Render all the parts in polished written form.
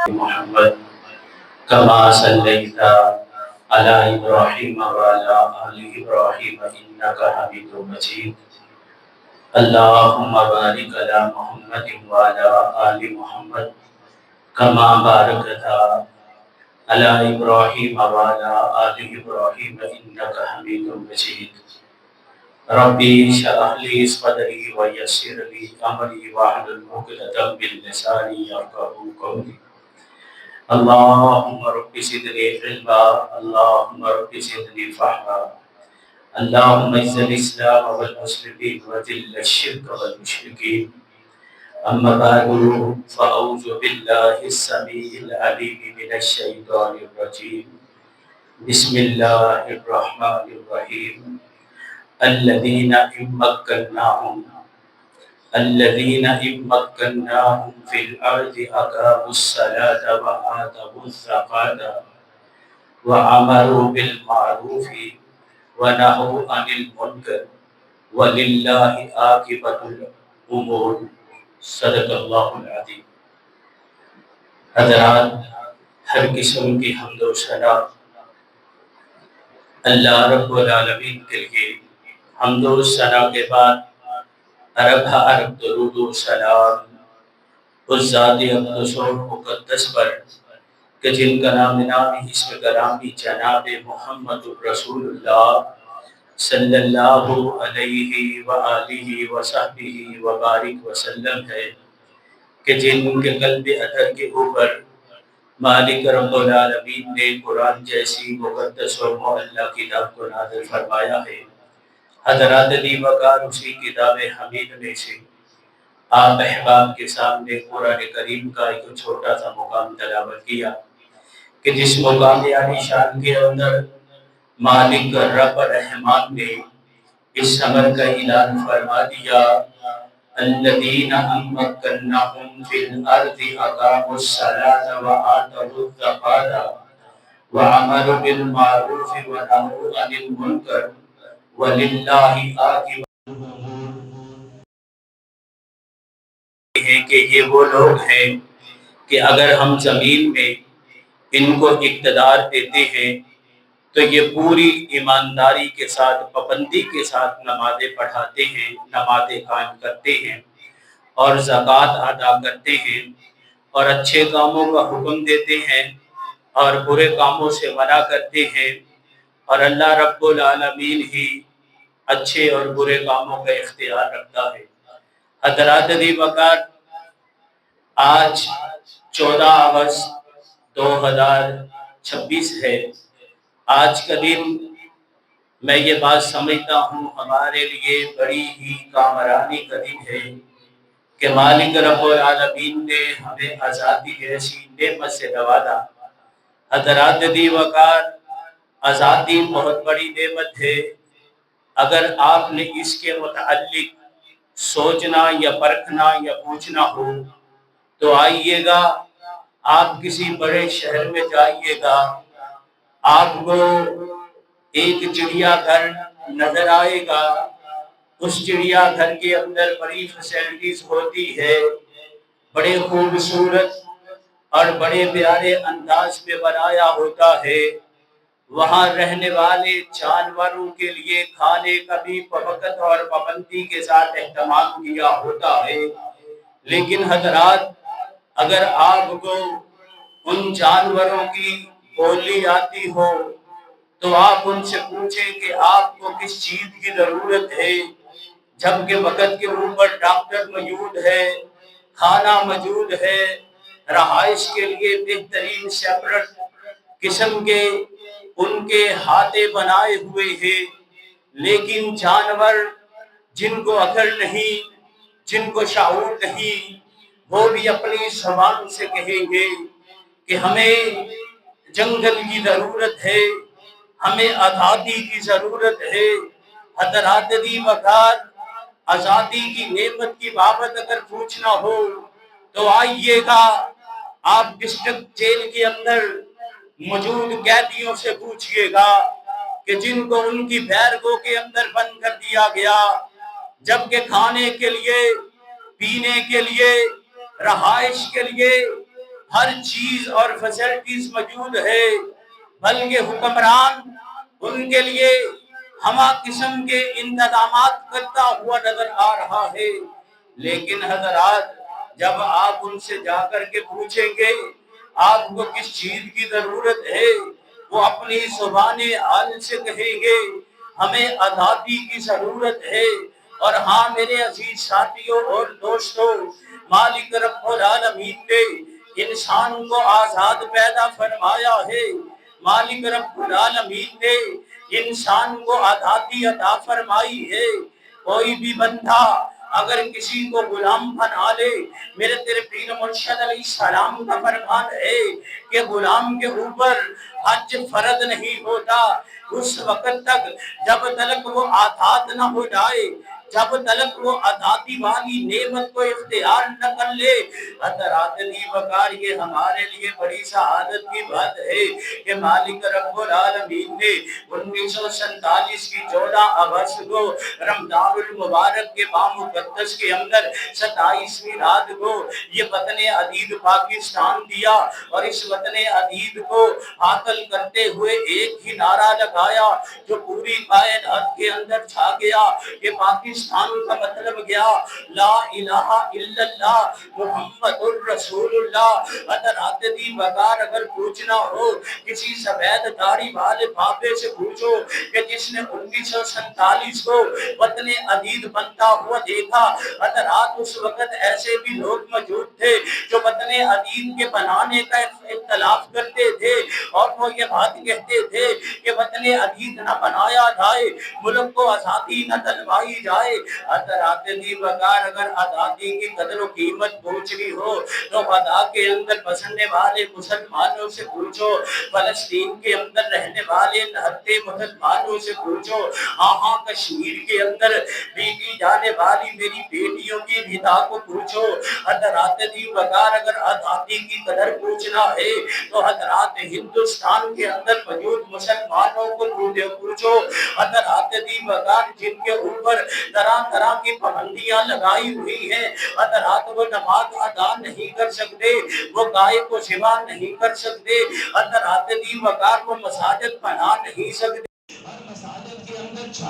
محمد كما صليت على إبراهيم وعلى آل إبراهيم إنك حميد مجيد. اللهم بارك على محمد وعلى آل محمد كما باركت على إبراهيم وعلى آل إبراهيم إنك حميد مجيد. ربي اشرح لي صدري ويسر لي أمري واحلل عقدة من لساني يفقهوا قولي. اللهم رب زدني علما، اللهم رب زدني فهما، اللهم اعز الاسلام والمسلمين وذل الشرك والمشركين. اما بعد فاعوذ بالله السميع العليم من الشيطان الرجيم. بسم الله الرحمن الرحيم. الذين إن مكناهم في الأرض أقاموا الصلاة وآتوا الزكاة وأمروا بالمعروف ونهوا عن المنكر وللہ عاقبۃ الامور. صدق اللہ العظیم. حضرات، ہر قسم کی حمد و ثنا اللہ رب العالمین کے لیے. حمد و ثنا کے بعد ارب درود و سلام اس ذات اقدس و مقدس پر کہ جن کا نام اسم کلامی جناب محمد رسول اللہ صلی اللہ علیہ وآلہ وصحبہ وبارک وسلم ہے، کہ جن کے قلب اطہر کے اوپر مالک رب العالمین نے قرآن جیسی مقدس و معلی کتاب کو نازل فرمایا ہے. حضرات دی وقار اسی کتاب حمید میں سے آپ احباب کے سامنے قرآن کریم کا ایک چھوٹا سا مقام تلاوت کیا، کہ جس مقام عالی شان کے اندر مالک رب الرحمان نے اس امر کا اعلان فرما دیا: الذین مکناہم فی الارض اقاموا الصلاۃ وآتوا الزکاۃ وامروا بالمعروف ونہوا عن المنکر وللہ عاقبۃ الامور. ہے کہ یہ وہ لوگ ہیں کہ اگر ہم زمین میں ان کو اقتدار دیتے ہیں تو یہ پوری ایمانداری کے ساتھ، پابندی کے ساتھ نمازیں پڑھاتے ہیں، نمازیں قائم کرتے ہیں اور زکوٰۃ ادا کرتے ہیں اور اچھے کاموں کا حکم دیتے ہیں اور برے کاموں سے منع کرتے ہیں، اور اللہ رب العالمین ہی اچھے اور برے کاموں کا اختیار رکھتا ہے. حضرات دی وقار، آج 14 اگست 2026 ہے. آج کا دن میں یہ بات سمجھتا ہوں ہمارے لیے بڑی ہی کامرانی کا دن ہے کہ مالک رب العالمین نے ہمیں آزادی جیسی نعمت سے نوازا. حضرات دی وقار، آزادی بہت بڑی نعمت ہے. اگر آپ نے اس کے متعلق سوچنا یا پرکھنا یا پوچھنا ہو تو آئیے گا، آپ کسی بڑے شہر میں جائیے گا، آپ کو ایک چڑیا گھر نظر آئے گا. اس چڑیا گھر کے اندر بڑی فیسلٹیز ہوتی ہے، بڑے خوبصورت اور بڑے پیارے انداز میں بنایا ہوتا ہے. وہاں رہنے والے جانوروں کے لیے کھانے کا بھی وقت اور پابندی کے ساتھ اہتمام کیا ہوتا ہے. لیکن حضرات، اگر آپ کو ان جانوروں کی بولی آتی ہو تو آپ ان سے پوچھیں کہ آپ کو کس چیز کی ضرورت ہے، جبکہ وقت کے اوپر ڈاکٹر موجود ہے، کھانا موجود ہے، رہائش کے لیے بہترین سیپریٹ قسم کے ان کے ہاتھے بنائے ہوئے ہیں. لیکن جانور جن کو عقل نہیں، جن کو شعور نہیں، وہ بھی اپنی زبان سے کہیں گے کہ ہمیں جنگل کی ضرورت ہے، ہمیں آزادی کی ضرورت ہے. حضرات دی وقار، آزادی کی نعمت کی بابت اگر پوچھنا ہو تو آئیے گا، آپ ڈسٹرکٹ جیل کے اندر موجود قیدیوں سے پوچھئے گا کہ جن کو ان کی بیرگوں کے اندر بند کر دیا گیا، جبکہ کھانے کے لیے، پینے کے لیے، رہائش کے لیے ہر چیز اور فیسلٹیز موجود ہے، بلکہ حکمران ان کے لیے ہمہ قسم کے انتظامات کرتا ہوا نظر آ رہا ہے۔ لیکن حضرات، جب آپ ان سے جا کر کے پوچھیں گے آپ کو کس چیز کی ضرورت ہے، وہ اپنی زبان حال سے کہیں گے ہمیں آزادی کی ضرورت ہے۔ اور ہاں میرے عزیز ساتھیوں اور دوستوں، مالک رب العالمین نے انسان کو آزاد پیدا فرمایا ہے، مالک رب العالمین نے انسان کو آزادی عطا فرمائی ہے۔ کوئی بھی بندہ اگر کسی کو غلام بنا لے، میرے تیرے پیر مرشد علیہ السلام کا فرمان ہے کہ غلام کے اوپر حج فرض نہیں ہوتا اس وقت تک جب تلک وہ آزاد نہ ہو جائے، جب تلک وہ آزادی والی نعمت کو اختیار نہ کر لے۔ حضرات دی وقار، یہ ہمارے لیے بڑی سعادت کی بات ہے کہ مالک رب العالمین نے 1947 کی 14 اگست کو رمضان المبارک کے ماہ مقدس کے اندر 27ویں رات کو یہ وطن عزیز پاکستان دیا، اور اس وطن عزیز کو حاصل کرتے ہوئے ایک ہی نعرہ لگایا جو پوری کائنات کے اندر چھا گیا کہ پاکستان کا مطلب گیا لا الہ الا اللہ محمد الرسول اللہ۔ حضرات دی وقار، اگر پوچھنا ہو کسی سفید داڑھی والے بابے سے پوچھو کہ جس نے 1947 کو وطن عزیز بنتا ہوا دیکھا، حضرات اس وقت ایسے بھی لوگ موجود تھے جو وطن عزیز کے بنانے کا اختلاف کرتے تھے، اور وہ یہ بات کہتے تھے کہ وطن عزیز نہ بنایا جائے، ملک کو آزادی نہ دلوائی جائے۔ حضرات دی وقار، اگر آزادی کی قدر و قیمت پوچھنی ہو تو خدا کے اندر بسنے والے مسلمانوں سے پوچھو، فلسطین کے اندر رہنے والے نہتے مسلمانوں سے پوچھو، ہاں کشمیر کے اندر بیٹی جانے والی میری بیٹیوں کی بھیتا کو پوچھو۔ حضرات دی وقار، اگر آزادی کی قدر پوچھنا ہے تو حضرات ہندوستان کے اندر موجود مسلمانوں کو پوچھو۔ حضرات دی وقار، جن کے اوپر طرح طرح کی پابندیاں لگائی ہوئی ہیں، حضرات وہ نماز ادا نہیں کر سکتے، وہ گائے کو ذبح نہیں کر سکتے، حضرات دی وقار وہ مساجد بنا نہیں سکتے، ہر مساجد کے اندر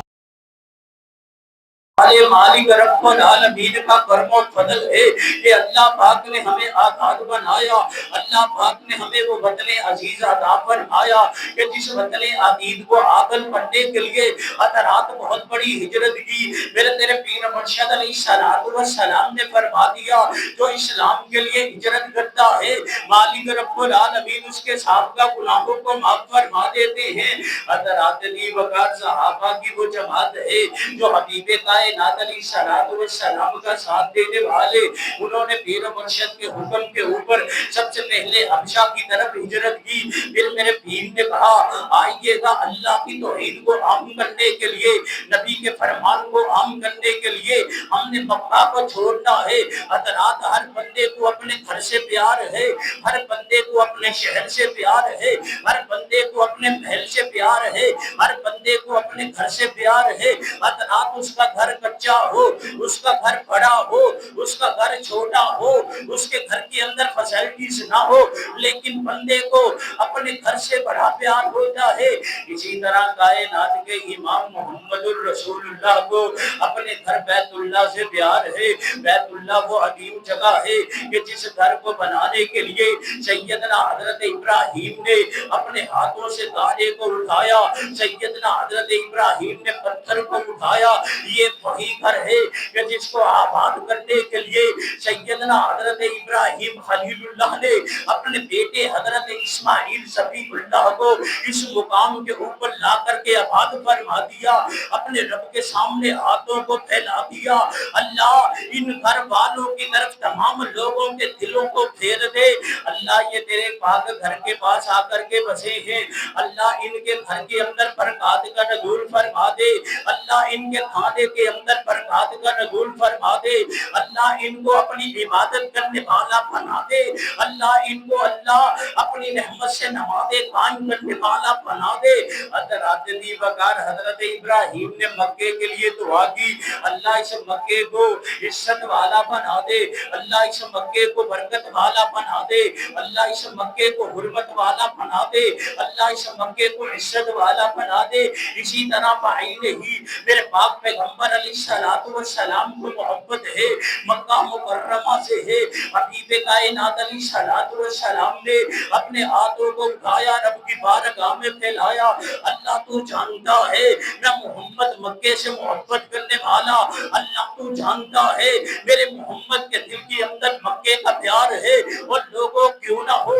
مالک رب العالمین کا کرم و فضل ہے کہ اللہ پاک نے ہمیں آزاد بنایا، اللہ پاک نے ہمیں وہ وطن عزیز عطا فرمایا کہ جس وطن عزیز کو عاقل بننے کے لیے حضرات بہت بڑی ہجرت کی۔ میرے تیرے پیر مرشد علیہ السلام نے فرما دیا جو اسلام کے لیے ہجرت کرتا ہے مالک رب العالمین اس کے سابقہ گناہوں کو معاف فرما دیتے ہیں۔ حضرات دی وقار، صحابہ کی وہ جماعت ہے جو حبیب کائنات علیہ السلام کا ساتھ دینے والے، انہوں نے پیر مرشد کے حکم کے اوپر سب سے پہلے حبشہ کی طرف ہجرت کی۔ پھر میرے پیر نے کہا آئیے گا اللہ کی توحید کو عام کرنے کے لیے، نبی کے فرمان کو عام کرنے کے لیے ہم نے مکہ کو چھوڑنا ہے۔ حضرات، ہر بندے کو اپنے گھر سے پیار ہے، ہر بندے کو اپنے شہر سے پیار ہے، ہر بندے کو اپنے محل سے پیار ہے، ہر بندے کو اپنے گھر سے پیار ہے۔ حضرات، اس کا گھر کچا ہو، اس کا گھر بڑا ہو، اس کا گھر چھوٹا ہو، اس کے گھر کے اندر فیسلٹیز نہ ہو، لیکن بندے کو اپنے گھر سے بڑا پیار ہوتا ہے۔ اسی طرح کائنات کے امام محمد الرسول اللہ کو اپنے گھر بیت اللہ سے پیار ہے۔ بیت اللہ وہ عظیم جگہ ہے کہ جس گھر کو بنانے کے لیے سیدنا حضرت ابراہیم نے اپنے ہاتھوں سے تارے کو اٹھایا، سیدنا حضرت ابراہیم نے پتھر کو اٹھایا۔ یہ وہی گھر ہے کہ جس کو آباد کرنے کے لیے سیدنا حضرت ابراہیم خلیل اللہ نے اپنے بیٹے حضرت اسماعیل صفی اللہ کو اس مقام کے اوپر لا کر کے آباد فرما دیا، اپنے رب کے سامنے ہاتھوں کو پھیلا دیا۔ اللہ ان گھر والوں کی طرف تمام لوگوں کے دلوں کو پھیر دے۔ اللہ یہ تیرے پاک گھر کے پاس آ کر کے بسے ہیں، اللہ ان کے گھر کے اندر برکات کا نزول فرما دے، اللہ ان کے کھانے کے اندر برکات کا نزول فرما دے، اللہ ان کو اپنی عبادت کرنے والا بنا دے، اللہ ان کو اللہ اپنی رحمت سے نمازیں قائم کرنے والا بنا دے۔ حضرات دی وقار حضرت ابراہیم نے مکے کے لیے دعا کی، اللہ اس مکے کو عزت والا بنا دے، اللہ اس مکے کو برکت والا بنا دے، اللہ اس مکے کو حرمت والا بنا دے، اللہ اس مکے کو عزت والا بنا دے۔ اسی طرح بھائی نہیں میرے پاک پیغمبر علیہ الصلوۃ والسلام کو محبت ہے، مکہ مکرمہ سے ہے، حبیب کائنات علیہ الصلوۃ والسلام نے اپنے ہاتھوں کو اٹھایا، رب کی بارگاہ میں پھیلایا، اللہ تو جانتا ہے میں محمد مکے سے محبت کرنے والا، اللہ تو جانتا ہے میرے محمد کے دل کے اندر مکے کا پیار ہے، اور لوگوں کیوں نہ ہو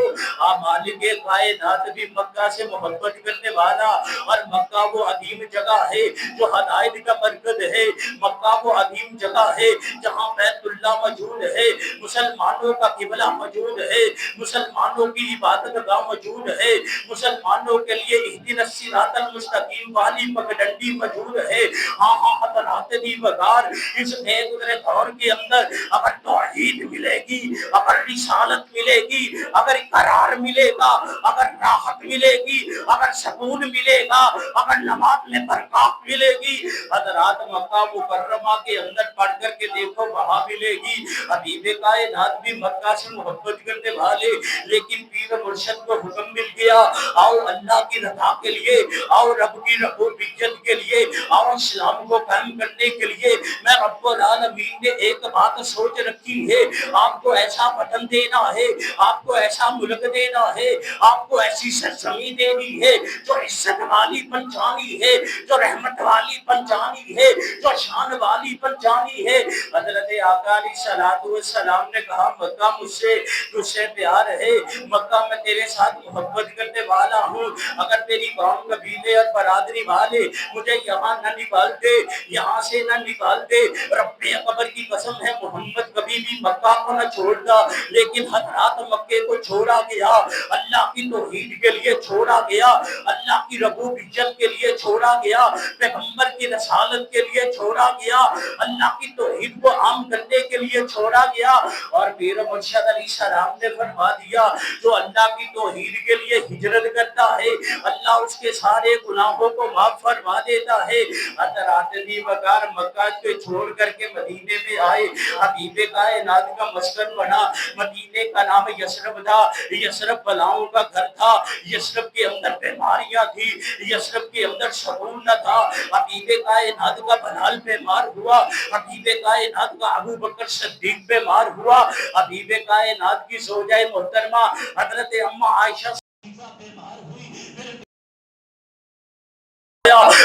مالک کائنات بھی مکہ سے محبت کرنے والا، اور مکہ وہ عظیم جگہ ہے جو ہدایت کا مرکز ہے، مکہ وہ عظیم جگہ ہے جہاں بیت اللہ موجود ہے، مسلمانوں کا قبلہ موجود ہے، مسلمانوں کی عبادت گاہ موجود ہے، مسلمانوں کے لیے اہدنا الصراط المستقیم والی پگڈنڈی موجود ہے۔ ہاں حضرات دی وقار اس نئے گزرے دور کے اندر اگر توحید ملے گی، اگر رسالت ملے گی، اگر قرار ملے گا، اگر راحت ملے گی، اگر سکون ملے گا، اگر نماز میں برکات ملے گی، حضرات مکہ مکرمہ کے اندر پڑھ کر کے دیکھو وہاں ملے گی۔ حبیب کائنات بھی مکہ سے محبت کرنے والے، لیکن پیر مرشد کو حکم مل گیا آؤ اللہ کی رضا کے لیے، آؤ رب کی ربوبیت کے لیے، آؤ اسلام کو قائم کرنے کے لیے میں رب العالمین نے ایک بات سوچ رکھی ہے، آپ کو ایسا وطن دینا ہے، آپ کو ایسا ملک دینا ہے، آپ کو ایسی سرزمین دینی ہے جو عزت والی بن جانی ہے، جو رحمت والی بن جانی ہے، جو شان والی بن جانی ہے۔ حضرت آقا علیہ الصلوۃ والسلام نے کہا مکہ مجھ سے پیار ہے، مکہ میں تیرے ساتھ محبت کرنے والا ہوں، اگر تیری قوم قبیلے اور برادری والے مجھے یہاں نہ نکالتے، یہاں سے نہ نکالتے، رب اکبر کی قسم ہے محمد کبھی بھی مکہ کو نہ چھوڑتا، لیکن حضرات مکے کو چھوڑا گیا، اللہ کی توحید کے لیے چھوڑا گیا، اللہ کی ربوبیت کے لیے چھوڑا گیا، پیغمبر کی رسالت کے لیے چھوڑا گیا، اللہ کی توحید کو عام کرنے کے لیے چھوڑا گیا۔ اور پیر مرشد علیہ السلام نے فرما دیا جو اللہ کی توحید کے لیے ہجرت کرتا ہے اللہ اس کے سارے گناہوں کو معاف فرما دیتا ہے۔ حضرات دی وقار مکہ کو چھوڑ کر کے مدینے میں آئے، حبیب کائنات کا مسکن بنا، مدینے کا نام یثرب تھا، یثرب بلاؤں کا گھر تھا، یثرب کے اندر بیماریاں تھی، یثرب کے اندر سکون نہ تھا۔ حبیب کائنات کا بلال بیمار ہوا، حبیب کائنات کا ابو بکر صدیق بیمار ہوا، حبیب کائنات کی زوجہ محترمہ حضرت اما عائشہ بیمار ہوئی،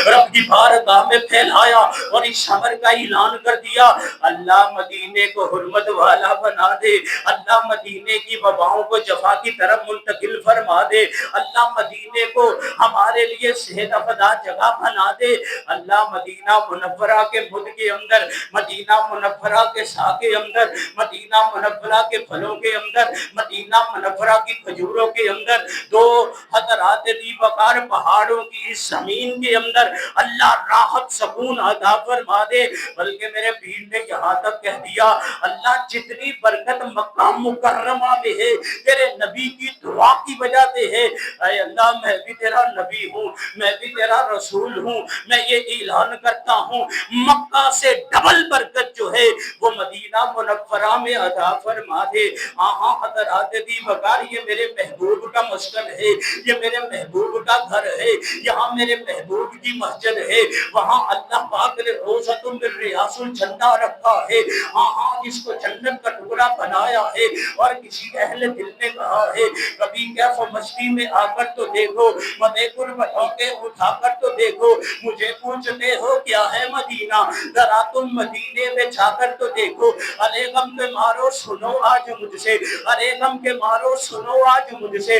رب کی بارگاہ میں پھیلایا اور اس خبر کا اعلان کر دیا اللہ مدینے کو حرمت والا بنا دے، اللہ مدینے کی وباؤں کو جفا کی طرف منتقل فرما دے، اللہ مدینے کو ہمارے لیے صحت افزا جگہ بنا دے، اللہ مدینہ منورہ کے مد کے اندر، مدینہ منورہ کے سا کے اندر، مدینہ منورہ کے پھلوں کے اندر، مدینہ منورہ کی کھجوروں کے اندر، دو حضرات دی وقار پہاڑوں کی اس زمین کے اندر اللہ راحت سکون عطا فرما دے۔ بلکہ میرے پیر نے یہاں تک کہہ دیا اللہ جتنی برکت مکہ مکرمہ میں ہے تیرے نبی کی دعا کی وجہ سے ہے، اے اللہ میں بھی تیرا نبی ہوں، میں بھی تیرا رسول ہوں، میں یہ اعلان کرتا ہوں مکہ سے ڈبل برکت جو ہے وہ مدینہ منورہ میں عطا فرما دے۔ ہاں حضرات دی وقار یہ میرے محبوب کا مسکن ہے، یہ میرے محبوب کا گھر ہے، یہاں میرے محبوب کی مسجد ہے، وہاں اللہ پاک نے روضۃ من ریاض الجنہ رکھا ہے، ہاں جس کو جنت کا ٹکڑا بنایا ہے، اور کسی اہل دل نے کہا ہے کبھی کیف مستی میں آ کر تو دیکھو، مدے قربتوں کے اٹھا کر تو دیکھو، مجھے پوچھتے ہو کیا ہے مدینہ، ذرا تم مدینے میں جا کر تو دیکھو، ارے غم کے مارو سنو آج مجھ سے، ارے غم کے مارو سنو آج مجھ سے،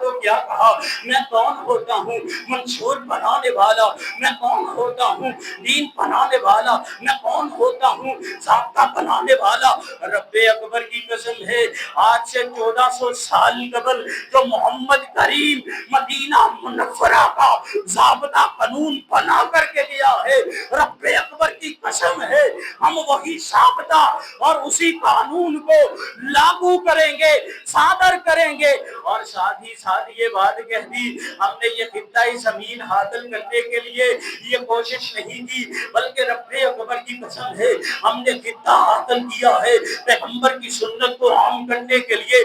تو کیا کہا، میں کون ہوتا ہوں منشور بنانے والا، میں کون ہوتا ہوں دین بنانے والا، میں کون ہوتا ہوں ضابطہ بنانے والا۔ رب اکبر کی قسم ہے، آج سے 1400 سال قبل جو محمد کریم مدینہ منورہ کا ضابطہ قانون بنا کر کے دیا ہے، رب اکبر کی قسم ہے ہم وہی ضابطہ اور اسی قانون کو لاگو کریں گے، صادر کریں گے۔ اور ساتھ ہی ساتھ یہ بات کہہ دی، ہم نے یہ خطہ زمین حاصل کرنے کے لیے یہ کوشش نہیں کی، بلکہ رب اکبر کی قسم ہے ہم نے خطہ حاصل کیا ہے پیغمبر کی سنت کو عام کرنے کے لیے،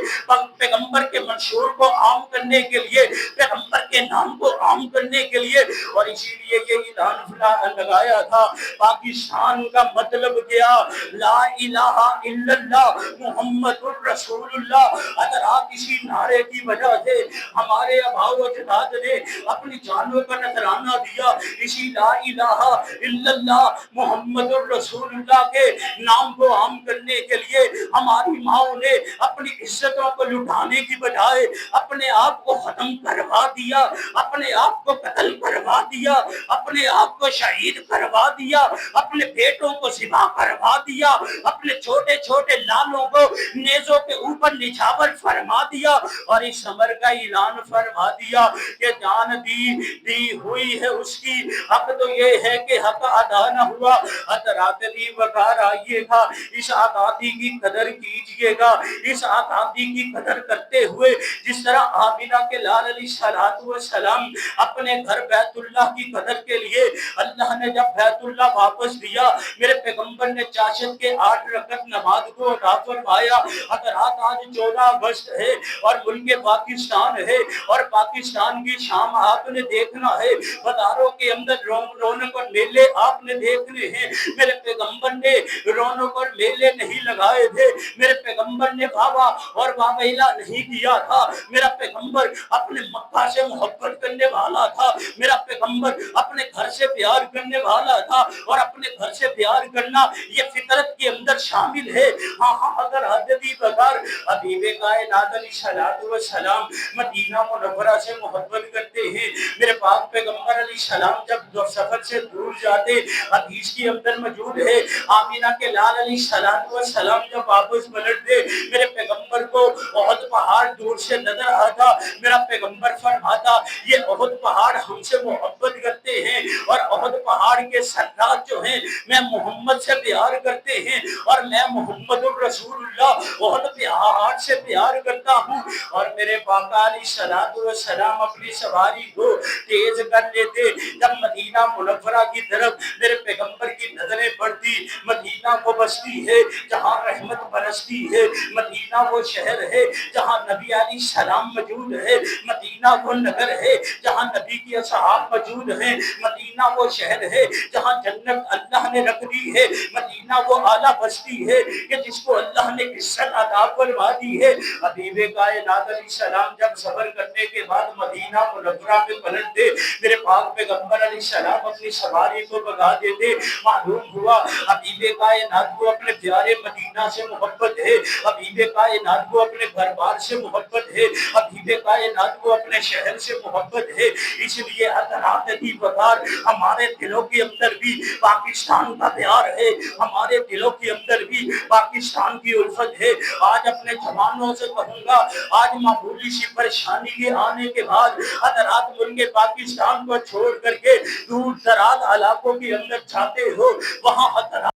پیغمبر کے منشور کو عام کرنے کے لیے، پیغمبر کے نام کو عام کرنے کے لیے۔ اور اسی لیے یہ اعلان لگایا تھا پاکستان کا مطلب کیا، لا الہ الا اللہ محمد الرسول اللہ۔ اگر آپ اسی نعرے کی وجہ سے ہمارے آباء و اجداد نے اپنی جانوں کا نذرانہ دیا، اسی لا الہ الا اللہ محمد الرسول اللہ کے نام کو عام کرنے کے لیے ہماری ماؤں نے اپنی عزتوں کو لٹانے کی بجائے اپنے آپ کو ختم کروا دیا، اپنے آپ کو قتل کروا دیا، اپنے آپ کو شہید کروا دیا، اپنے بیٹوں کو ذبح کروا دیا، اپنے چھوٹے چھوٹے لالوں کو نیزوں کے اوپر نچھاور فرما دیا، اور اس امر کا اعلان فرما دیا کہ جان دی ہوئی ہے اس کی، حق تو یہ ہے کہ حق ادا نہ ہوا۔ حضرات دی وقار آئیے گا، اس آزادی کی قدر کیجئے گا، اس آزادی کی قدر کرتے ہوئے جس طرح آمینہ کے لال علیہ السلام اپنے گھر بیت اللہ کی قدر کے لیے اللہ نے جب بیت اللہ واپس دیا، میرے پیغمبر نے چاشت کے 8 رکعت نماز کو ادا فرمایا۔ حضرات آج 14 اگست ہے اور ملک پاکستان ہے، اور پاکستان کی شام آپ نے دیکھنا ہے، بازاروں کے اندر رونق اور میلے آپ نے دیکھنے ہیں۔ میرے پیغمبر نے رونق اور میلے نہیں لگائے تھے، میرے پیغمبر نے بابا اور بابیلا نہیں کیا تھا، میرا پیغمبر اپنے مکہ سے محبت کرنے والا تھا، میرا پیغمبر اپنے گھر سے پیار کرنے والا تھا، اور اپنے گھر سے پیار کرنا یہ فطرت کے اندر شامل ہے۔ ہاں اگر حضرتی بغیر حبیب کائنات علیہ السلام مدینہ منورہ سے محبت کرتے ہیں، میرے پاک پیغمبر علیہ السلام جب سفر سے دور جاتے، حدیث کے اندر موجود ہے آمینہ کے لال علیہ السلام جب واپس پلٹتے، میرے پیغمبر کو احد پہاڑ دور سے نظر آتا، میرا پیغمبر فرماتا یہ احد پہاڑ ہم سے محبت کرتے ہیں، اور احد پہاڑ کے سردار جو ہیں میں محمد سے پیار کرتے ہیں، اور میں محمد الرسول اللہ احد پہاڑ سے پیار کرتا ہوں۔ اور میرے پاقا علیہ السلام اپنی سواری کو تیز کر لیتے، جب مدینہ منورہ کی طرف میرے پیغمبر کی نظریں پڑتی، مدینہ وہ بستی ہے جہاں رحمت برستی ہے، مدینہ وہ شہر ہے جہاں نبی علیہ السلام موجود ہے، مدینہ وہ نگر ہے جہاں نبی کی اصحاب موجود ہیں، مدینہ وہ شہر ہے جہاں جنت اللہ نے رکھ دی ہے، مدینہ وہ اعلیٰ بستی ہے کہ جس کو اللہ نے عزت عطا فرما دی ہے۔ حبیب کائنات علیہ السلام جب سفر کرنے کے بعد مدینہ منورہ میں پلٹتے، میرے پاک پیغمبر علیہ السلام اپنی سواری کو بگا دیتے، معلوم ہوا حبیب کائنات کو اپنے پیارے مدینہ سے محبت ہے، حبیب کائنات کو اپنے گھر بار سے محبت ہے، حبیب کائنات کو اپنے شہر سے محبت ہے۔ اس لیے حضرات دی وقار ہمارے دلوں کے اندر بھی پاکستان کا پیار ہے، ہمارے دلوں کے اندر بھی پاکستان کی الفت ہے۔ آج اپنے جوانوں سے کہوں گا، آج معمولی سی پریشانی کے آنے کے بعد حضرات ملک پاکستان کو چھوڑ کر کے دور دراز علاقوں کے اندر جاتے ہو، وہاں حضرات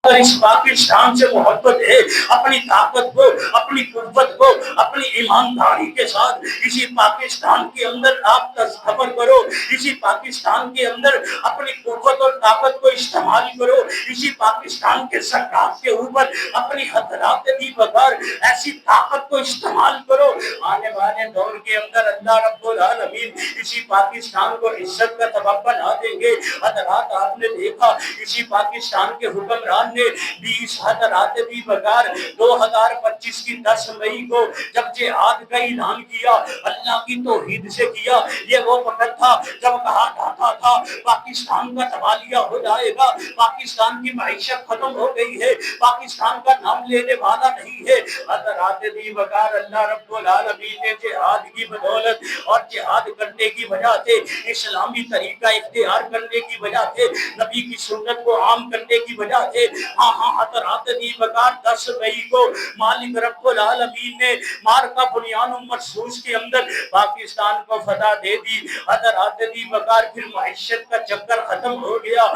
اور اس پاکستان سے محبت ہے، اپنی طاقت کو، اپنی قوت کو، اپنی ایمانداری کے ساتھ اسی پاکستان کے اندر آپ تصور کرو، اسی پاکستان کے اندر اپنی قوت اور طاقت کو استعمال کرو، اسی پاکستان کے سرکار کے اوپر اپنی حضرات دی وقار ایسی طاقت کو استعمال کرو، آنے والے دور کے اندر اللہ رب العالمین اسی پاکستان کو عزت کا سبب بنا دیں گے۔ حضرات آپ نے دیکھا اسی پاکستان کے حکمران نے 20 حضرات بھی بغیر 2025 کی 10 مئی کو جب جہاد کا اعلان کیا اللہ کی توحید سے کیا. یہ وہ وقت تھا جب کہا جاتا تھا پاکستان کا تبالیہ ہو جائے گا, پاکستان کی معیشت ختم ہو گئی ہے, پاکستان کا نام لینے والا نہیں ہے. حضرات بھی بغیر اللہ رب العالمین نے جہاد کی بدولت اور جہاد کرنے کی وجہ سے, اسلامی طریقہ اختیار کرنے کی وجہ سے, نبی کی سنت کو عام کرنے کی وجہ سے, حضرات دی بغیر 10 مئی کو مالک رب العالمین نے مارکا بنیان مرصوص کے اندر پاکستان کو فتح دے دی. حضرات دی بغیر پھر معیشت کا چکر ختم ہو گیا.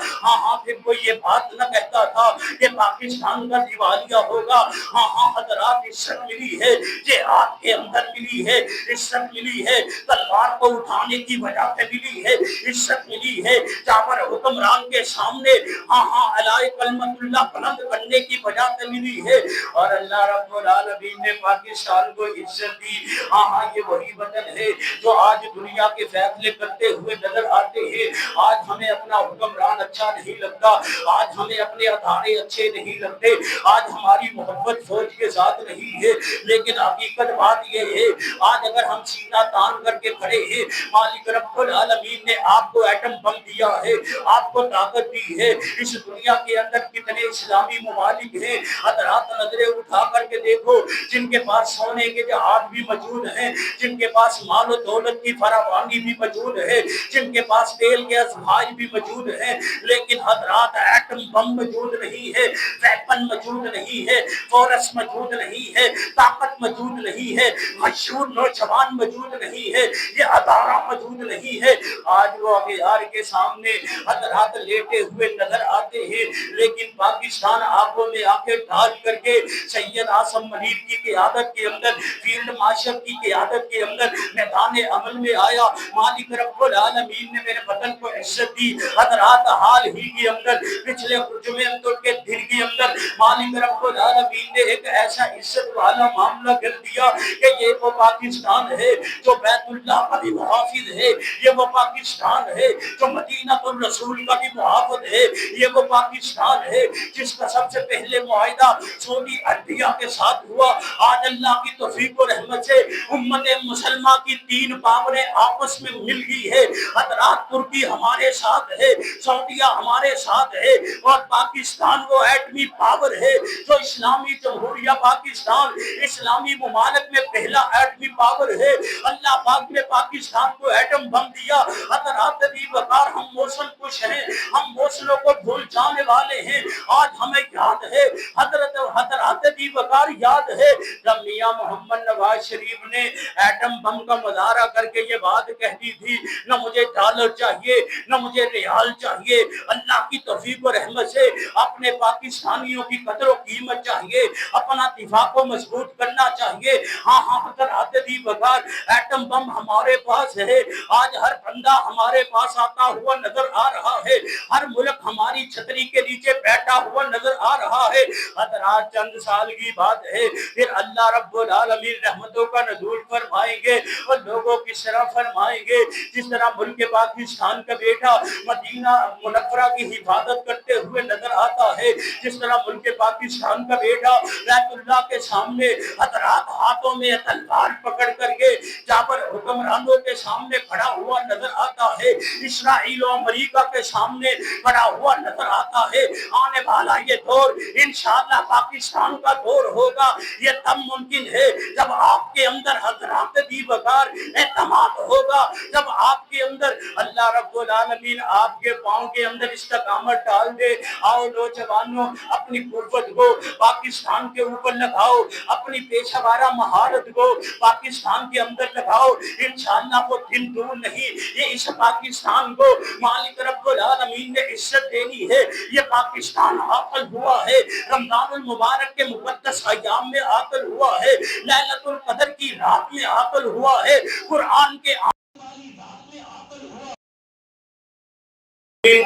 پھر کوئی یہ بات نہ کہتا تھا کہ پاکستان کا دیوالیہ ہوگا. حضرات عزت ملی ہے, جہاد کے اندر ملی ہے, عزت ملی ہے, تلوار کو اٹھانے کی وجہ سے ملی ہے, عزت ملی ہے, جابر حکمران کے سامنے علیہ کلمت اللہ بلند کرنے کی وجہ سے ملی ہے. اور اللہ رب العالمین نے پاکستان کو عزت دی. یہ وہی وطن ہے جو آج دنیا کے فیصلے کرتے ہوئے نظر آتے ہیں. آج ہمیں اپنا حکمران اچھا نہیں لگتا, آج ہمیں اپنے ادارے اچھے نہیں لگتے, آج ہماری محبت فوج کے ساتھ نہیں ہے, لیکن حقیقت بات یہ ہے آج اگر ہم سینہ تان کر کے کھڑے ہیں, مالک رب العالمین نے آپ کو ایٹم بم دیا ہے, آپ کو طاقت دی ہے. اس دنیا کے اندر کتنے اسلامی ممالک ہیں, حضرات نظریں اٹھا کر کے دیکھو, جن کے پاس سونے کے جہاز بھی موجود ہیں, جن کے پاس مال و دولت کی فراوانی بھی موجود ہے, جن کے پاس تیل کے افواج بھی موجود ہیں, لیکن حضرات ایٹم بم موجود نہیں ہے, ویپن موجود نہیں ہے, فورس موجود نہیں ہے, طاقت موجود نہیں ہے, مشہور نوجوان موجود نہیں ہے, یہ ادارہ موجود نہیں ہے. آج وہ اغیار کے سامنے حضرات لیٹے ہوئے نظر آتے ہیں, لیکن پاکستان آنکھوں میں آنکھیں ڈال کر کے سید عاصم منیر کی قیادت کے اندر, فیلڈ مارشل کی قیادت کے اندر میدان عمل میں آیا. مالک رب العالمین نے میرے وطن کو عزت دی. حضرات حال ہی کے اندر پچھلے جمعے کے دن کے اندر مالک رب العالمین نے ایک ایسا عزت والا معاملہ کر دیا کہ یہ وہ پاکستان ہے جو بیت اللہ کا بھی محافظ ہے, یہ وہ پاکستان ہے جو مدینہ الرسول کا بھی محافظ ہے, یہ وہ پاکستان ہے جس کا سب سے پہلے معاہدہ سعودی عربیہ کے ساتھ ہوا. آج اللہ کی توفیق و رحمت سے امت مسلمہ کی 3 پاوریں آپس میں مل گئی ہے. حضرات ترکی ہمارے ساتھ ہے, سعودیہ ہمارے ساتھ ہے, اور پاکستان وہ ایٹمی پاور ہے جو اسلامی جمہوریہ پاکستان اسلامی ممالک میں پہلا ایٹمی پاور ہے. اللہ پاک نے پاکستان کو ایٹم بم دیا. حضرات دی وقار ہم موسم خوش ہیں, ہم موسموں کو بھول جانے والے ہیں. آج ہمیں یاد ہے حضرات دی وقار یاد ہے جب میاں محمد نواز شریف نے ایٹم بم کا مظاہرہ کر کے یہ بات کہہ دی تھی, نہ مجھے ڈالر چاہیے نہ مجھے ریال چاہیے, اللہ کی توفیق و رحمت سے اپنے پاکستانیوں کی قدر و قیمت چاہیے, اپنا دفاع کو مضبوط کرنا چاہیے. حضرات دی وقار ایٹم بم ہمارے پاس ہے. آج ہر بندہ ہمارے پاس آتا ہوا نظر آ رہا ہے, ہر ملک ہماری چھتری کے نیچے بیٹھا ہوا نظر آ رہا ہے. حضرات چند سال کی بات ہے, پھر اللہ رب العالمین رحمتوں کا نزول فرمائیں گے اور لوگوں کی شرح فرمائیں گے. جس طرح ملک پاکستان کا بیٹا مدینہ منورہ کی حفاظت کرتے ہوئے نظر آتا ہے, جس طرح ملک پاکستان کا بیٹا بیت اللہ کے سامنے حضرات ہاتھوں میں تلوار پکڑ کر کے جابر حکمرانوں کے سامنے کھڑا ہوا نظر آتا ہے, اسرائیل و امریکہ کے سامنے کھڑا ہوا نظر آتا ہے. آنے والا یہ دور انشاءاللہ پاکستان کا دور ہوگا. یہ تب ممکن ہے جب آپ کے اندر حضرات دی وقار اعتماد ہوگا, جب آپ کے اندر اللہ رب العالمین آپ کے پاؤں کے اندر استقامت ڈال دے. آؤ نوجوانوں, اپنی قوت کو پاکستان کے اوپر لگاؤ, اپنی پیشہ وارہ مہارت کو پاکستان کے اندر لگاؤ. انشاءاللہ وہ دن دور نہیں, یہ اس پاکستان کو مالک رب العالمین نے عزت دینی ہے. یہ پاکستان عاقل ہوا ہے, رمضان المبارک کے مقدس ایام میں عاقل ہوا ہے, لیلۃ القدر کی رات میں عاقل ہوا ہے, قرآن کے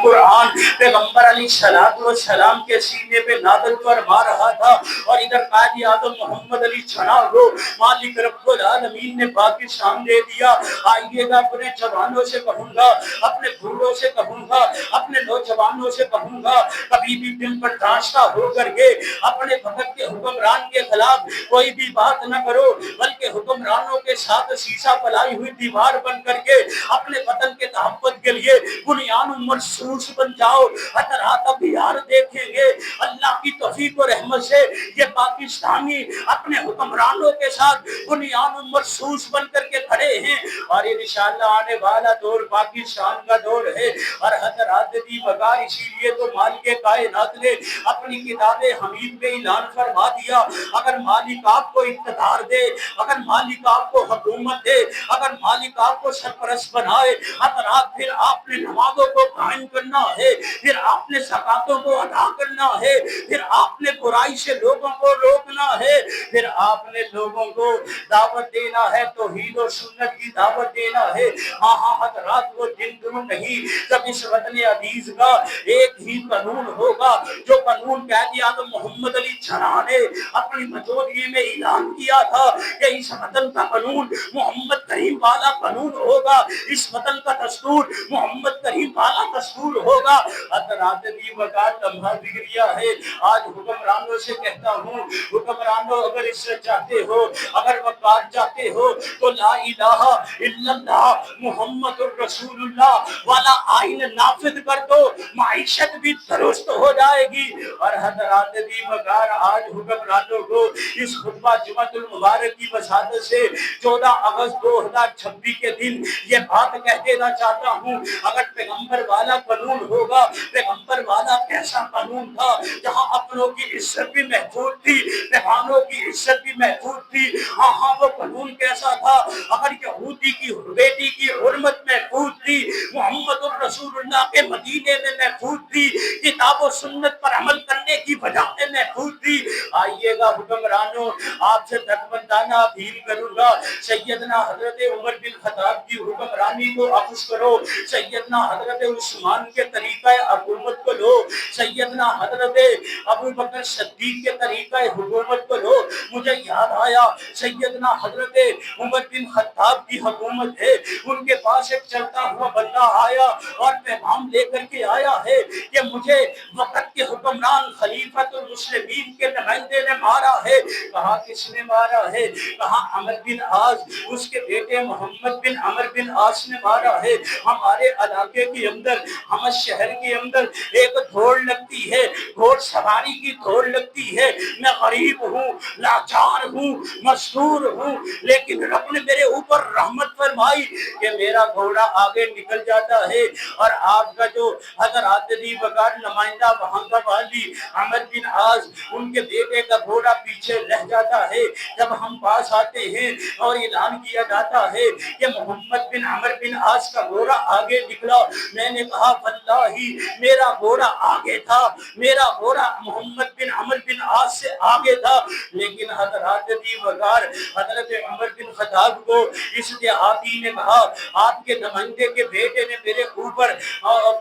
قرآن پیغمبر علیہ السلام کے سینے پہ نازل فرما رہا تھا، اور ادھر قائد اعظم محمد علی جناح کو مالک رب العالمین نے پاکستان دے دیا۔ آئیے گا، اپنے جوانوں سے کہوں گا، اپنے بوڑھوں سے کہوں گا، اپنے نوجوانوں سے کہوں گا، کبھی بھی دل پر داشتہ ہو کر کے اپنے وقت کے حکمران کے خلاف کوئی بھی بات نہ کرو، بلکہ حکمرانوں کے ساتھ سیسا پلائی ہوئی دیوار بن کر کے اپنے وطن کے تحفظ کے لیے بنیان مرصوص بن جاؤ۔ حضرات اب یار دیکھیں گے اللہ کی توفیق و رحمت سے یہ پاکستانی اپنے حکمرانوں کے ساتھ بنیان مرصوص بن کر کے کھڑے ہیں، اور انشاءاللہ آنے والا دور پاکستان کا دور ہے۔ اور حضرات دی بغار اسی لیے تو مالک کائنات نے اپنی کتاب حمید میں اعلان فرما دیا، اگر مالک آپ کو اقتدار دے، اگر مالک آپ کو حکومت دے، اگر مالک آپ کو سرپرست بنائے، حضرات پھر آپ نے نمازوں کو قائم کرنا ہے، پھر آپ نے زکاتوں کو ادا کرنا ہے، پھر آپ نے برائی سے لوگوں کو روکنا ہے، پھر آپ نے لوگوں کو دعوت دینا ہے، توحید و سنت کی دعوت دینا ہے۔ ہاں حضرات وہ دن دور نہیں جب اس وطن عزیز کا ایک ہی قانون ہوگا، جو قانون قائد اعظم محمد علی جناح نے اپنی موجودگی میں اعلان کیا تھا کہ اس وطن کا قانون محمد کریم والا قانون ہوگا، اس وطن کا دستور محمد کریم والا دستور ہوگا۔ حضرات دی وقار لمحہ ذکریہ ہے، آج حکمرانوں سے کہتا ہوں، حکمرانوں اگر اس سے چاہتے ہو، اگر وقار چاہتے ہو تو لا الہ الا اللہ محمد الرسول اللہ والا آئین نافذ کر دو، معیشت بھی درست ہو جائے گی۔ اور حضرات دی وقار آج حکمرانوں کو اس خطبہ جمعۃ المبارک کی وساطت سے 14 اگست 2026 کے دن یہ بات کہہ دینا چاہتا ہوں، اگر پیغمبر والا قانون ہوگا، پیغمبر والا کیسا قانون تھا جہاں اپنوں کی عزت بھی محفوظ تھی، پیغاموں کی عزت بھی محفوظ تھی۔ ہاں وہ قانون کیسا تھا، اگر یہودی کی بیٹی کی حرمت محفوظ تھی، محمد الرسول اللہ کے مدینے میں محفوظ تھی، کتاب و سنت پر عمل کرنے کی وجہ سے محفوظ تھی۔ آئیے گا حکمرانوں، آپ سے دربندانہ اپیل کروں گا، سیدنا حضرت عمر بن خطاب کی حکمرانی کو اخذ کرو، سیدنا حضرت عثمان کے طریقہ حکومت کو لو، سیدنا حضرت ابو بکر صدیق کے طریقہ حکومت کو لو۔ مجھے یاد آیا سیدنا حضرت عمر بن خطاب کی حکومت ہے، ان کے پاس ایک چلتا ہوا بندہ آیا اور پیغام لے کر کے آیا ہے کہ مجھے وقت کے حکمران خلیفۃ المسلمین کے نمائندے نے مارا ہے۔ کہا کس نے مارا ہے؟ کہا عمر بن عاص، اس کے بیٹے محمد بن عمر بن عاص نے مارا ہے۔ ہمارے علاقے کے اندر، ہم شہر کے اندر ایک دوڑ لگتی ہے، گھوڑ سواری کی دوڑ لگتی ہے۔ میں غریب ہوں، لاچار ہوں، مستور ہوں، لیکن رب نے میرے اوپر رحمت فرمائی کہ میرا گھوڑا آگے نکل جاتا ہے، اور آپ کا جو حضرات دی وقار نمائندہ وہاں کا والی عمر بن عاص، ان کے بیٹے کا گھوڑا پیچھے رہ جاتا ہے۔ جب ہم پاس آتے ہیں اور اعلان کیا جاتا ہے کہ محمد بن عمر بن عاص کا گھوڑا آگے نکلا، میں نے کہا واللہ میرا گھوڑا آگے تھا، میرا گھوڑا محمد بن عمر بن عاص سے آگے تھا، لیکن حضرات دی وقار حضرت عمر بن خطاب کو اس دیہاتی نے کہا آپ کے نمائندے کے بیٹے نے میرے اوپر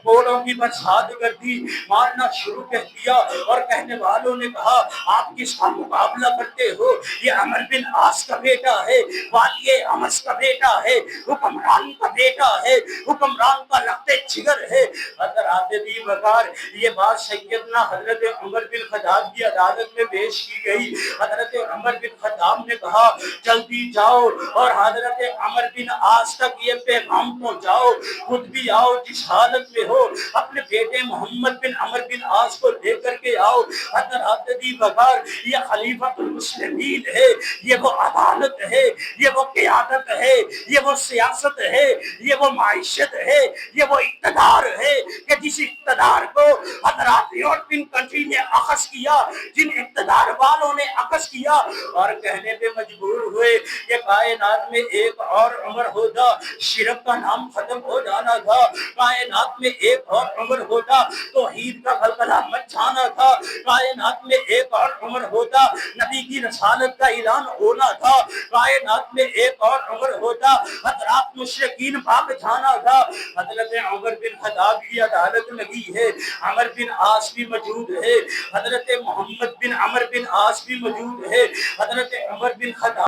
کوڑوں کی برسات کر دی، مارنا شروع کر دیا، اور کہنے والوں نے کہا آپ کس کا مقابلہ کرتے ہو؟ یہ عمر بن عاص کا بیٹا ہے، والی امس کا بیٹا ہے، حکمران کا بیٹا ہے، حکمران کا رخت جگر ہے۔ حضرات دی وقار یہ بات سیدنا حضرت عمر بن خطاب کی عدالت میں پیش کی گئی۔ حضرت عمر بن خطاب نے کہا جلدی جاؤ اور حضرت عمر بن عاص تک یہ پیغام پہنچاؤ، خود بھی آؤ، جس حالت میں ہو اپنے بیٹے محمد بن عمر بن عاص کو لے کر کے آؤ۔ حضرات دی وقار یہ خلیفۃ المسلمین ہے، یہ وہ عدالت ہے، یہ وہ قیادت ہے، یہ وہ سیاست ہے، یہ وہ معیشت ہے، یہ وہ اقتدار ہے کہ جس اقتدار کو حضرات یورپین کنٹری نے اخذ کیا، جن اقتدار والوں نے اخذ کیا اور کہنے پہ مجبور ہوئے کہ کائنات میں ایک اور عمر ہوتا، شرک کا نام ختم ہو جانا تھا، کائنات میں ایک اور عمر ہوتا، توحید کا غلغلہ مچ جانا تھا, کائنات میں ایک اور عمر ہوتا, نبی کی رسالت کا اعلان ہونا تھا, کائنات میں ایک اور عمر ہوتا, حضرات مشرکین بھاگ جانا تھا. حضرت عمر بن خطاب کی عدالت لگی ہے, عمر بن عاص بھی موجود ہے, حضرت محمد بن عمر بن عاص بھی موجود ہے, حضرت عمر بن خطاب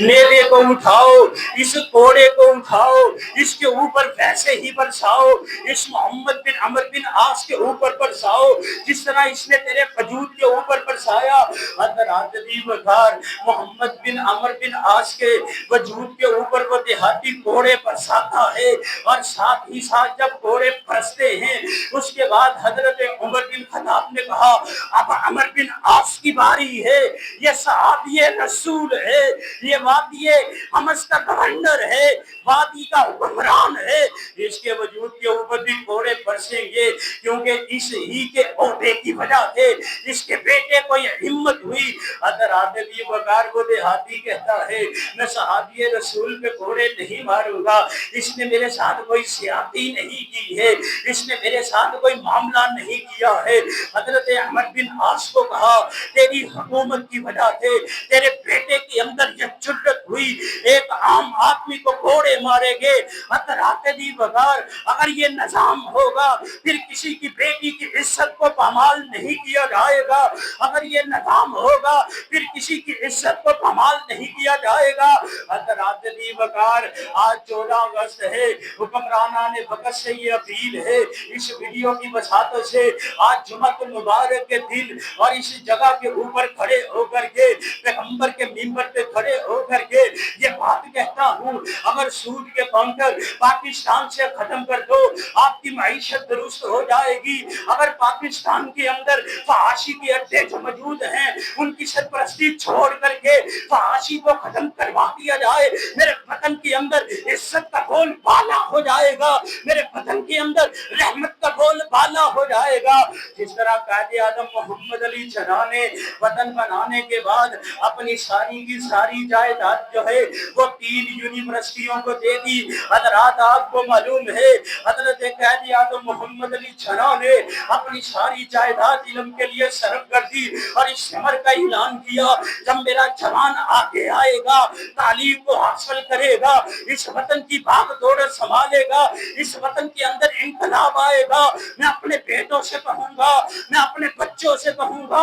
نیزے کو اٹھاؤ, اس کوڑے کو اٹھاؤ, اس کے اوپر ویسے ہی برساؤ, اس محمد بن عمر بن عاص کے اوپر برساؤ جس طرح اس نے تیرے وجود کے اوپر برسایا. حضرات وقار محمد بن عمر بن عاص کے وجود کے اوپر وہ دیہاتی کوڑے برساتا ہے, اور ساتھ ہی ساتھ جب کوڑے برستے ہیں اس کے بعد حضرت عمر بن خطاب نے کہا اب عمر بن عاص کی باری ہے, یہ صحابی رسول ہے, یہ وادی حمص کا گورنر ہے, وادی کا حکمران ہے, اس کے وجود کے اوپر بھی کوڑے برسیں گے کیونکہ اس ہی کے عہدے کی وجہ سے اس کے بیٹے کو یہ ہمت ہوئی. حضرات وقار کو دیہاتی کہتا ہے میں صحابی رسول پہ کوڑے نہیں ماروں گا, اس نے میرے ساتھ کوئی سیاسی نہیں کی ہے, اس نے میرے ساتھ کوئی معاملہ نہیں کیا ہے. حضرت عمر بن عاص کو کہا تیری حکومت کی وجہ سے تیرے بیٹے کے اندر یہ جرأت ہوئی, ایک عام آدمی کو کوڑے مارے گے. حضرات وقار اگر یہ نظام ہوگا پھر کسی کی بیٹی کی عزت کو پامال نہیں کیا جائے گا, اگر یہ نظام ہوگا پھر کسی کی عزت کو پامال نہیں کیا جائے گا. حضرات وقار آج 14 اگست ہے, حکمرانان وقت سے یہ اپیل ہے, اس ویڈیو کی وساطت سے آج جمعۃ المبارک کے دن اور اس جگہ کے اوپر کھڑے ہو کر کے پیغمبر کے منبر پہ کھڑے ہو کر کے یہ بات کہتا ہوں اگر سود کے کاؤنٹر پاکستان سے ختم کر دو آپ کی معیشت درست ہو جائے گی. اگر پاکستان کے اندر فحاشی کے اڈے جو موجود ہیں ان کی سرپرستی چھوڑ کر کے فحاشی کو ختم کروا دیا جائے, میرے وطن کے اندر عزت کا بول بالا ہو جائے گا, میرے وطن کے اندر رحمت کا بول بالا ہو جائے گا. جس طرح قائد اعظم محمد علی جناح نے وطن بنانے کے بعد اپنی ساری کی ساری جائیداد جو ہے وہ 3 یونیورسٹیوں کو دے دی. حضرات آپ کو معلوم ہے حضرت قائد اعظم محمد علی جناح نے اپنی ساری جائیداد علم کے لیے صرف کر دی اور اس شمر کا اعلان کیا جب میرا جوان آگے آئے گا تعلیم کو حاصل کرے گا, اس وطن کی بھاگ دوڑ سنبھالے گا, اس وطن کے اندر انقلاب آئے گا, میں اپنے بیٹوں سے کہوں گا, میں اپنے بچوں سے کہوں گا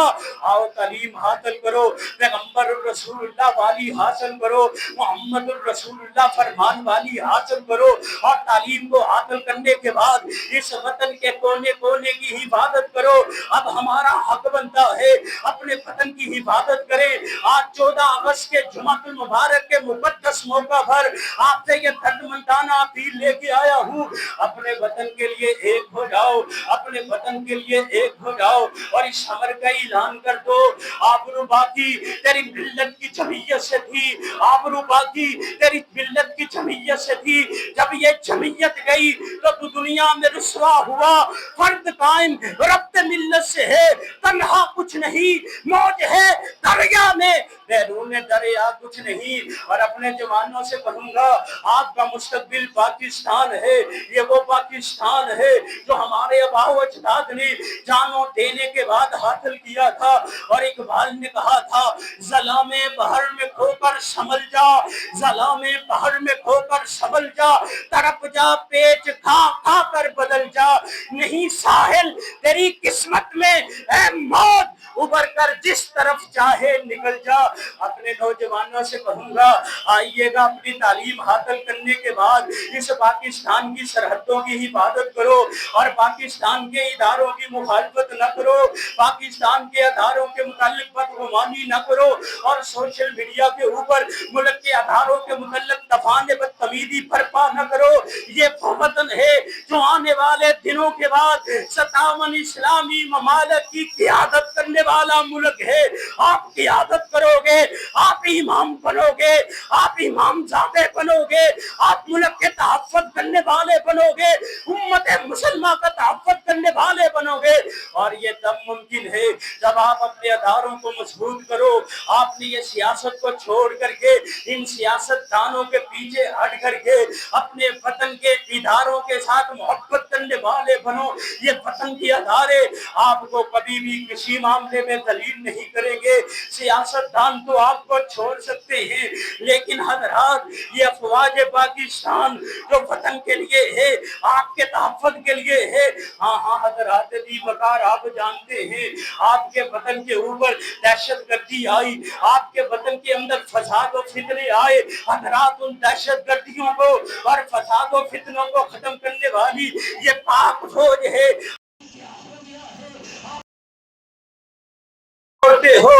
آؤ تعلیم حاصل کرو, پیغمبر الرسول اللہ والی حاصل کرو, محمد الرسول اللہ فرمان والی حاصل کرو, اور تعلیم کو حاصل کرنے کے بعد اس وطن کے کونے کونے کی حفاظت کرو. اب ہمارا حق بنتا ہے اپنے وطن کی حفاظت کریں. آج 14 اگست کے جمعۃ المبارک کے مقدس موقع پر آپ سے یہ درد مندانہ اپیل لے کے آیا ہوں, اپنے وطن کے لیے ایک ہو جاؤ, اپنے وطن کے لیے ایک ہو جاؤ اور اس خبر کا اعلان کر دو آبرو باقی تیری ملت کی جمعیت سے تھی, آبرو باقی تیری ملت کی جمعیت سے تھی, جب یہ جمعیت گئی تو تو دنیا میں رسوا ہوا. فرد قائم رب ملت سے ہے, تنہا کچھ نہیں, موج ہے دریا میں بیرون دریا کچھ نہیں. اور اپنے جوانوں سے کہوں گا آپ کا مستقبل پاکستان ہے, یہ وہ پاکستان ہے جو ہمارے آباء و اجداد نے جانوں دینے کے بعد حاصل کیا تھا. اور اقبال نے کہا تھا ظلام بحر میں کھو کر سنبھل جا, ظلام بحر میں کھو کر سنبھل جا, تڑپ جا پیچ کھا کھا کر بدل جا, نہیں ساحل تیری قسمت میں اے موت, ابھر کر جس طرف چاہے نکل جا. اپنے نوجوانوں سے کہوں گا آئیے گا اپنی تعلیم حاصل کرنے کے بعد اس پاکستان کی سرحدوں کی حفاظت کرو اور پاکستان کے اداروں کی مخالفت نہ کرو, پاکستان کے اداروں کے متعلق بدگمانی نہ کرو, اور سوشل میڈیا کے اوپر ملک کے اداروں کے متعلق تفان بدتمیزی برپا نہ کرو. یہ وہ وطن ہے جو آنے والے دنوں کے بعد 57 اسلامی ممالک کی قیادت کرنے والا ملک ہے. آپ قیادت کرو گے, آپ امام بنو گے, آپ امام زادے بنو گے, آپ ملک کے تحفظ کرنے والے بنو گے, امت مسلمہ کا تحفظ کرنے والے بنو گے. اور یہ تب ممکن ہے جب آپ اپنے اداروں کو مضبوط کرو. آپ نے یہ سیاست کو چھوڑ کر کے ان سیاست دانوں کے پیچھے ہٹ کر کے اپنے وطن کے اداروں کے ساتھ محبت کرنے والے بنو. یہ وطن کے ادارے آپ کو کبھی بھی کسی معاملے میں ذلیل نہیں کریں گے. سیاست دان تو آپ کو چھوڑ سکتے ہیں, لیکن حضرات یہ افواج پاکستان جو وطن کے لیے ہے, آپ کے تحفظ کے لیے ہے. ہاں حضرات بھی وقار, آپ جانتے ہیں آپ کے وطن کے اوپر دہشت گردی آئی, آپ کے وطن کے اندر فساد و فتنے آئے. حضرات ان دہشت گردیوں کو اور فساد و فتنوں کو ختم کرنے والی یہ پاک فوج ہے. ہو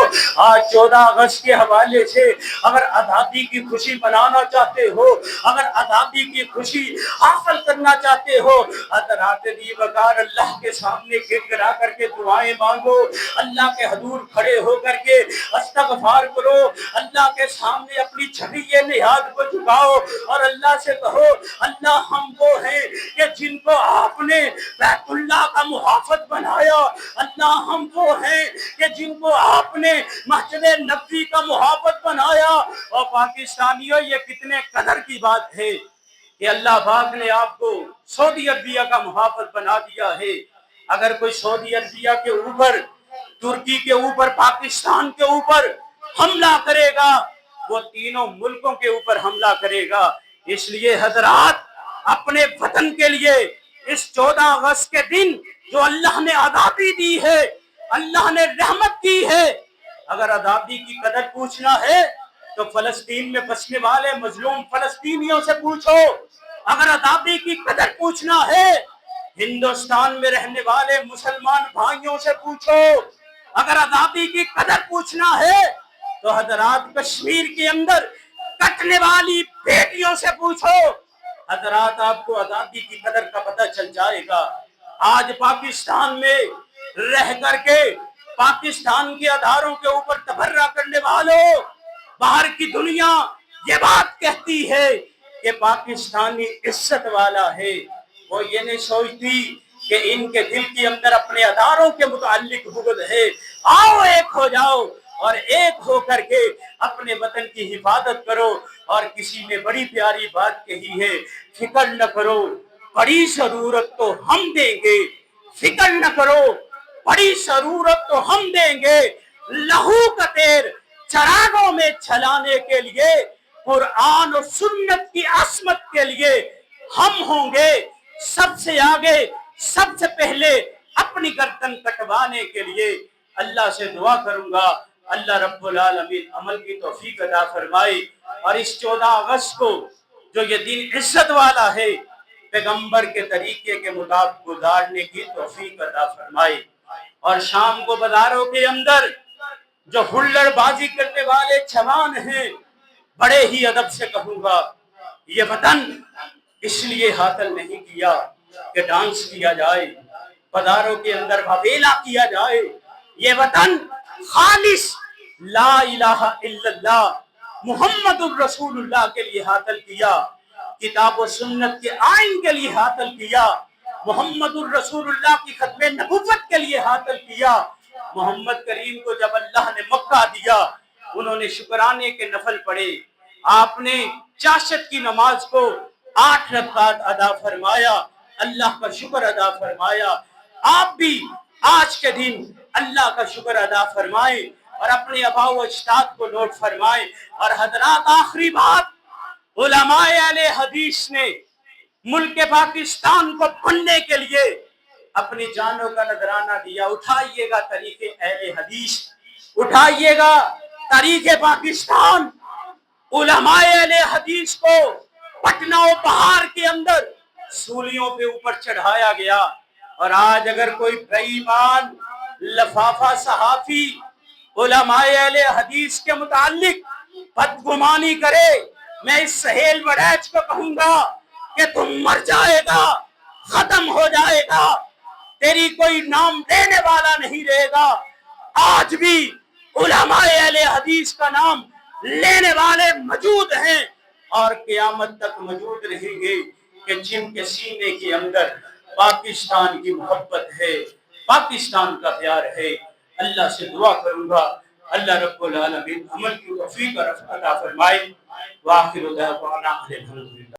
آج 14 اگست کے حوالے سے اگر آزادی کی خوشی منانا چاہتے ہو, اگر آزادی کی خوشی حاصل کرنا چاہتے ہو, حضرات دی وقار اللہ کے سامنے گر گرا کر کے دعائیں مانگو, اللہ کے حضور کھڑے ہو کر کے استغفار کرو, اللہ کے سامنے اپنی چھوی نہاد کو جھکاؤ اور اللہ سے کہو اللہ ہم وہ ہیں کہ جن کو آپ نے بیت اللہ کا محافظ بنایا, اللہ ہم وہ ہیں کہ جن کو آپ نے مسجد نبوی کا محافظ بنایا. اور پاکستانیوں یہ کتنے قدر کی بات ہے کہ اللہ پاک نے آپ کو سعودی عربیہ کا محافظ بنا دیا ہے. اگر کوئی سعودی عربیہ کے اوپر, ترکی کے اوپر, پاکستان کے اوپر حملہ کرے گا, وہ تینوں ملکوں کے اوپر حملہ کرے گا. اس لیے حضرات اپنے وطن کے لیے اس 14 اگست کے دن جو اللہ نے آزادی دی ہے, اللہ نے رحمت کی ہے, اگر آزادی کی قدر پوچھنا ہے تو فلسطین میں بسنے والے مظلوم فلسطینیوں سے پوچھو. اگر آزادی کی قدر پوچھنا ہے ہندوستان میں رہنے والے مسلمان بھائیوں سے پوچھو. اگر آزادی کی قدر پوچھنا ہے تو حضرات کشمیر کے اندر کٹنے والی بیٹیوں سے پوچھو. حضرات آپ کو آزادی کی قدر کا پتہ چل جائے گا. آج پاکستان میں رہ کر کے پاکستان کے اداروں کے اوپر تبرہ کرنے والوں, باہر کی دنیا یہ بات کہتی ہے کہ پاکستانی عزت والا ہے. وہ یہ نہیں سوچتی کہ ان کے دل کے اندر اپنے اداروں کے متعلق بغض ہے. آؤ ایک ہو جاؤ اور ایک ہو کر کے اپنے وطن کی حفاظت کرو. اور کسی نے بڑی پیاری بات کہی ہے, فکر نہ کرو بڑی ضرورت تو ہم دیں گے, فکر نہ کرو بڑی ضرورت تو ہم دیں گے, لہو کا تیر چراغوں میں چھلانے کے لیے, قرآن و سنت کی عصمت کے لیے ہم ہوں گے سب سے آگے, سب سے پہلے اپنی گردن کٹوانے کے لیے. اللہ سے دعا کروں گا اللہ رب العالمین عمل کی توفیق عطا فرمائے, اور اس 14 اگست کو جو یہ دن عزت والا ہے پیغمبر کے طریقے کے مطابق گزارنے کی توفیق عطا فرمائے. اور شام کو بازاروں کے اندر جو ہلڑ بازی کرنے والے جوان ہیں, بڑے ہی ادب سے کہوں گا یہ وطن اس لیے حاصل نہیں کیا کہ ڈانس کیا جائے, بازاروں کے اندر بھویلا کیا جائے. یہ وطن خالص لا الہ الا اللہ محمد الرسول اللہ کے لیے حاصل کیا, کتاب و سنت کے آئین کے لیے حاصل کیا, محمد الرسول اللہ کی ختم نبوت کے لیے حاصل کیا. محمد کریم کو جب اللہ نے مکہ دیا انہوں نے شکرانے کے نفل پڑھے, آپ نے چاشت کی نماز کو 8 رکعات ادا فرمایا, اللہ کا شکر ادا فرمایا. آپ بھی آج کے دن اللہ کا شکر ادا فرمائیں اور اپنے آباء و اجداد کو نوٹ فرمائیں. اور حضرات آخری بات, علماء اہل حدیث نے ملک پاکستان کو بننے کے لیے اپنی جانوں کا نذرانہ دیا. اٹھائیے گا تاریخ اہل حدیث, اٹھائیے گا تاریخ پاکستان. علماء اہل حدیث کو پٹنہ و بہار کے اندر سولیوں پہ اوپر چڑھایا گیا, اور آج اگر کوئی بے ایمان لفافہ صحافی علماء اہل حدیث کے متعلق بدگمانی کرے, میں اس سہیل وڑیچ کو کہوں گا کہ تم مر جائے گا, ختم ہو جائے گا, تیری کوئی نام دینے والا نہیں رہے گا. آج بھی علماء اہل حدیث کا نام لینے والے موجود ہیں اور قیامت تک موجود رہیں گے کہ جن کے سینے کے اندر پاکستان کی محبت ہے، پاکستان کا پیار ہے۔ اللہ سے دعا کروں گا اللہ رب العالمین عمل کی توفیق اور عطا فرمائے۔ وآخر دعوانا الحمدللہ۔